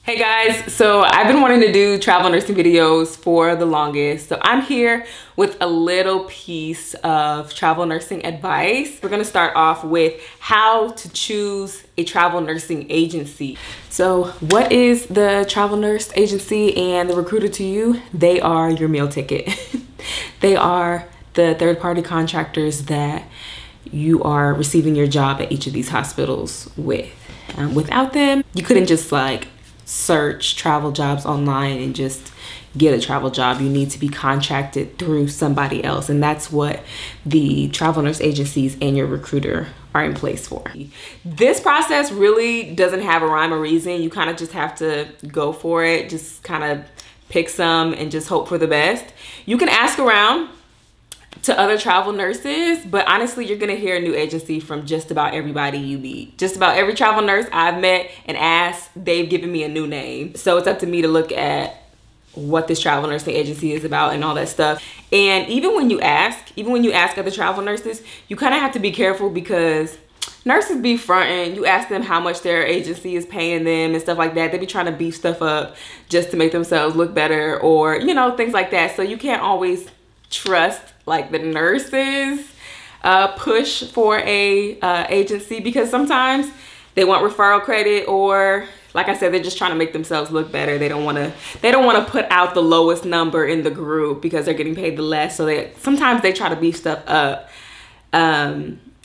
Hey guys, so I've been wanting to do travel nursing videos for the longest. So I'm here with a little piece of travel nursing advice. We're gonna start off with how to choose a travel nursing agency. So what is the travel nurse agency and the recruiter to you? They are your meal ticket. They are the third-party contractors that you are receiving your job at each of these hospitals with. Without them, you couldn't just like search travel jobs online and just get a travel job. You need to be contracted through somebody else, and that's what the travel nurse agencies and your recruiter are in place for. This process really doesn't have a rhyme or reason. You kind of just have to go for it, just kind of pick some and just hope for the best. You can ask around to other travel nurses, but honestly, you're gonna hear a new agency from just about everybody you meet. Just about every travel nurse I've met and asked, they've given me a new name. So it's up to me to look at what this travel nursing agency is about and all that stuff. And even when you ask other travel nurses, you kind of have to be careful because nurses be fronting. You ask them how much their agency is paying them and stuff like that. They be trying to beef stuff up just to make themselves look better, or you know, things like that. So you can't always trust like the nurses push for a agency, because sometimes they want referral credit, or like I said, they're just trying to make themselves look better. They don't want to put out the lowest number in the group because they're getting paid the less. So sometimes they try to beef stuff up.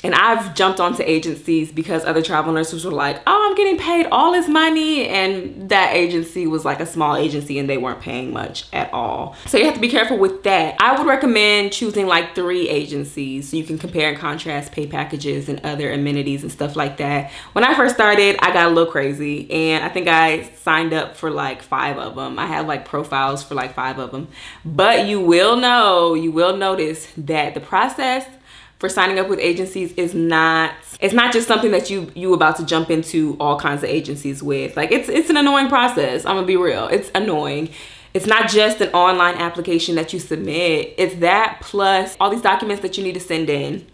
And I've jumped onto agencies because other travel nurses were like, oh, I'm getting paid all this money. And that agency was like a small agency and they weren't paying much at all. So you have to be careful with that. I would recommend choosing like 3 agencies so you can compare and contrast pay packages and other amenities and stuff like that. When I first started, I got a little crazy and I think I signed up for like 5 of them. I had like profiles for like 5 of them. But you will notice that the process for signing up with agencies is it's not just something that you about to jump into all kinds of agencies with. Like it's an annoying process. I'm gonna be real. It's annoying. It's not just an online application that you submit. It's that plus all these documents that you need to send in.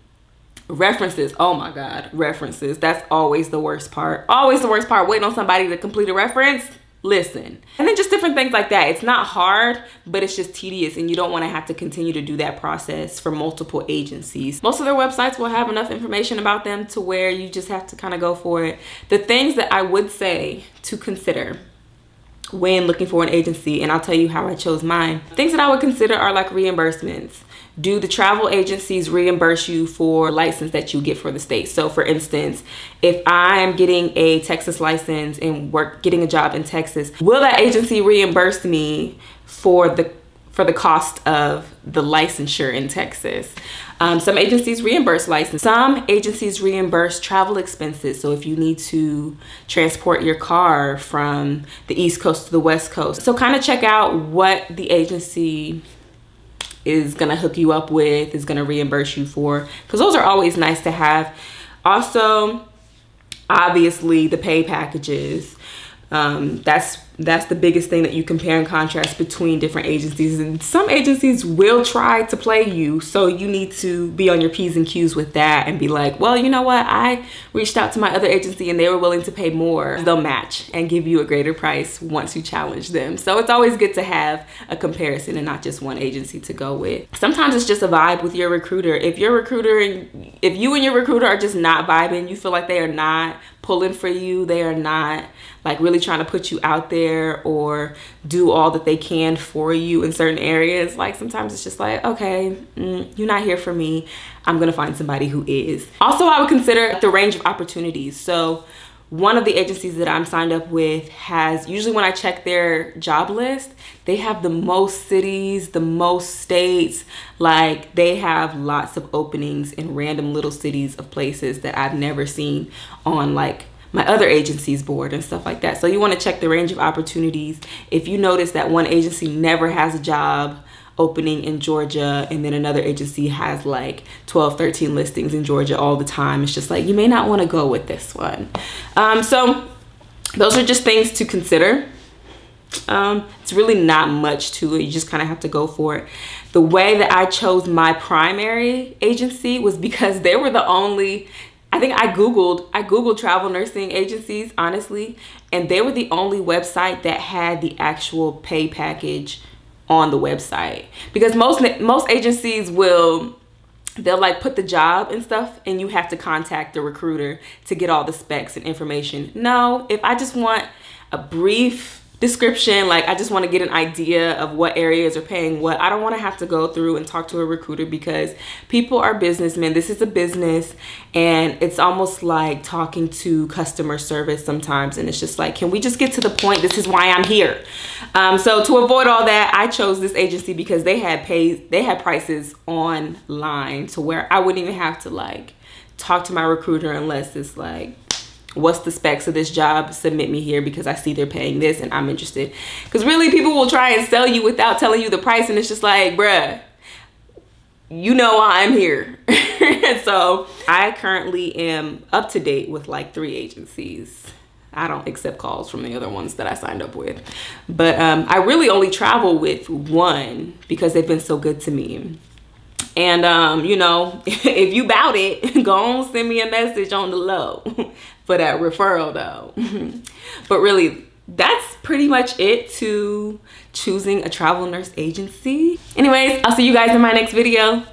References. Oh my God, references. That's always the worst part. Always the worst part, waiting on somebody to complete a reference. Listen. And then just different things like that. It's not hard, but it's just tedious, and you don't want to have to continue to do that process for multiple agencies. Most of their websites will have enough information about them to where you just have to kind of go for it. The things that I would say to consider when looking for an agency, and I'll tell you how I chose mine. Things that I would consider are like reimbursements. Do the travel agencies reimburse you for license that you get for the state? So for instance, if I am getting a Texas license and getting a job in Texas, will that agency reimburse me for the cost of the licensure in Texas? Some agencies reimburse license. Some agencies reimburse travel expenses. So if you need to transport your car from the East Coast to the West Coast. So kind of check out what the agency is gonna hook you up with, is gonna reimburse you for, because those are always nice to have. Also, obviously the pay packages. That's the biggest thing that you compare and contrast between different agencies, and some agencies will try to play you, so you need to be on your P's and Q's with that and be like, well, you know what, I reached out to my other agency and they were willing to pay more. They'll match and give you a greater price once you challenge them. So it's always good to have a comparison and not just one agency to go with. Sometimes it's just a vibe with your recruiter. If you and your recruiter are just not vibing, you feel like they are not pulling for you, they are not like really trying to put you out there or do all that they can for you in certain areas, like sometimes it's just like, okay, you're not here for me, I'm gonna find somebody who is. Also, I would consider the range of opportunities. So one of the agencies that I'm signed up with has, usually when I check their job list, they have the most cities, the most states. Like they have lots of openings in random little cities of places that I've never seen on like my other agency's board and stuff like that. So you want to check the range of opportunities. If you notice that one agency never has a job opening in Georgia and then another agency has like 12, 13 listings in Georgia all the time, it's just like, you may not want to go with this one. So those are just things to consider. It's really not much to it. You just kind of have to go for it. The way that I chose my primary agency was because they were the only I think I Googled travel nursing agencies, honestly, and they were the only website that had the actual pay package on the website. Because most agencies they'll like put the job and stuff, and you have to contact the recruiter to get all the specs and information. No, if I just want a brief description, like I just want to get an idea of what areas are paying what, I don't want to have to go through and talk to a recruiter, because people are businessmen. This is a business, and it's almost like talking to customer service sometimes, and it's just like, can we just get to the point? This is why I'm here. So to avoid all that, I chose this agency because they had prices online to where I wouldn't even have to like talk to my recruiter unless it's like, what's the specs of this job? Submit me here because I see they're paying this and I'm interested. Because really, people will try and sell you without telling you the price, and it's just like, bruh, you know why I'm here. So I currently am up to date with like 3 agencies. I don't accept calls from the other ones that I signed up with. But I really only travel with one because they've been so good to me. And, you know, if you bout it, go on, send me a message on the low for that referral though. But really, that's pretty much it to choosing a travel nurse agency. Anyways, I'll see you guys in my next video.